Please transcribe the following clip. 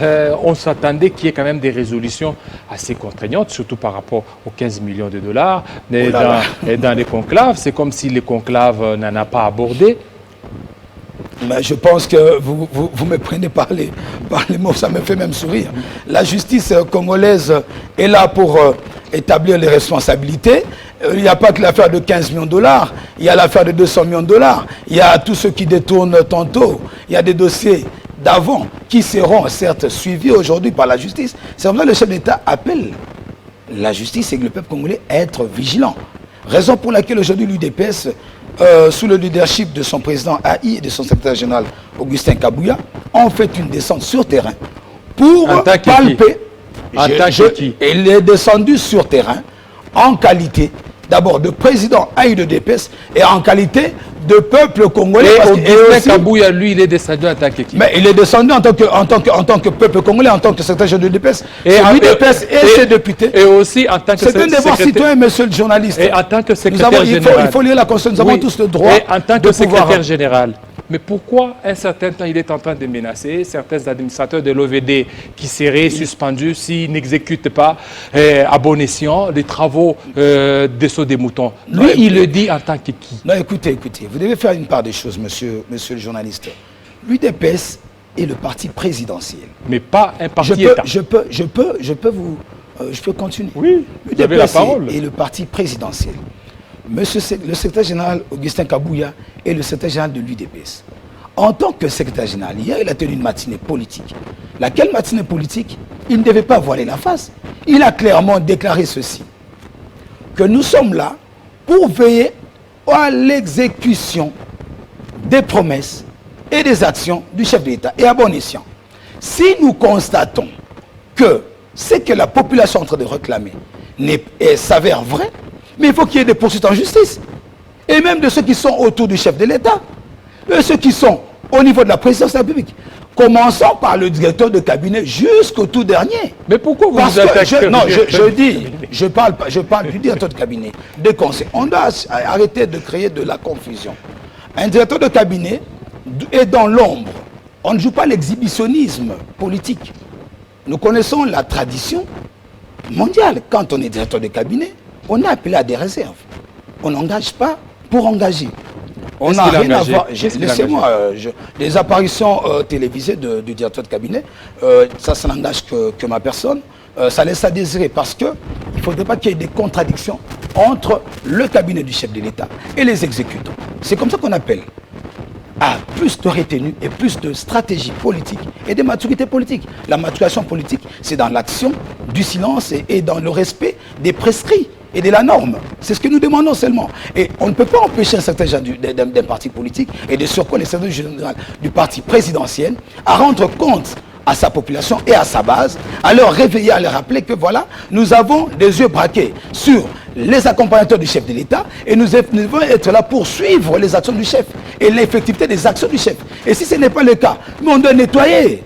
on s'attendait qu'il y ait quand même des résolutions assez contraignantes, surtout par rapport aux 15 millions de dollars. Mais dans les conclaves, c'est comme si les conclaves n'en a pas abordé. Mais je pense que vous me prenez par les mots, ça me fait même sourire. La justice congolaise est là pour établir les responsabilités. Il n'y a pas que l'affaire de 15 millions de dollars, il y a l'affaire de 200 millions de dollars, il y a tous ceux qui détournent tantôt, il y a des dossiers d'avant qui seront certes suivis aujourd'hui par la justice. C'est comme ça que le chef d'État appelle la justice et le peuple congolais à être vigilant. Raison pour laquelle aujourd'hui l'UDPS, sous le leadership de son président AI et de son secrétaire général Augustin Kabouya, ont fait une descente sur terrain pour palper. Il est descendu sur terrain en qualité d'abord de président AI de DPS et en qualité de peuple congolais. Et Kabouya, lui, il est descendu en tant qu'équipe. Mais il est descendu en tant que peuple congolais, en tant que secrétaire général de DPS. Et l'UDPS et ses députés. Et aussi en tant que c'est un devoir citoyen, monsieur le journaliste. Et en tant que secrétaire général. Il faut lire la Constitution, nous avons tous le droit. Et en tant que secrétaire général. Mais pourquoi, un certain temps, il est en train de menacer certains administrateurs de l'OVD qui seraient suspendus s'ils n'exécutent pas à bon escient les travaux de saut des moutons? Lui, il le dit en tant que qui? Non, écoutez, vous devez faire une part des choses, monsieur le journaliste. L'UDPS est le parti présidentiel. Mais pas un parti État. Je peux continuer. Oui, vous avez la parole. Est le parti présidentiel. Monsieur le secrétaire général Augustin Kabouya est le secrétaire général de l'UDPS. En tant que secrétaire général, hier, il a tenu une matinée politique. Laquelle matinée politique? Il ne devait pas voiler la face. Il a clairement déclaré ceci, que nous sommes là pour veiller à l'exécution des promesses et des actions du chef de l'État. Et à bon escient, si nous constatons que ce que la population est en train de réclamer s'avère vrai, mais il faut qu'il y ait des poursuites en justice. Et même de ceux qui sont autour du chef de l'État. Et ceux qui sont au niveau de la présidence de la République. Commençons par le directeur de cabinet jusqu'au tout dernier. Mais pourquoi vous vous attaquez? Non, je parle du directeur de cabinet, des conseils. On doit arrêter de créer de la confusion. Un directeur de cabinet est dans l'ombre. On ne joue pas l'exhibitionnisme politique. Nous connaissons la tradition mondiale. Quand on est directeur de cabinet, on est appelé à des réserves. On n'engage pas pour engager. On n'a rien à voir. Laissez-moi, les apparitions télévisées du directeur de cabinet, ça n'engage que ma personne. Ça laisse à désirer parce qu'il ne faudrait pas qu'il y ait des contradictions entre le cabinet du chef de l'État et les exécutants. C'est comme ça qu'on appelle à plus de retenue et plus de stratégie politique et de maturité politique. La maturation politique, c'est dans l'action, du silence et dans le respect des prescrits et de la norme. C'est ce que nous demandons seulement. Et on ne peut pas empêcher un certain genre d'un parti politique et de surcroît les secrétaires généraux du parti présidentiel à rendre compte à sa population et à sa base, à leur réveiller, à leur rappeler que voilà, nous avons des yeux braqués sur les accompagnateurs du chef de l'État et nous devons être là pour suivre les actions du chef et l'effectivité des actions du chef. Et si ce n'est pas le cas, on doit nettoyer.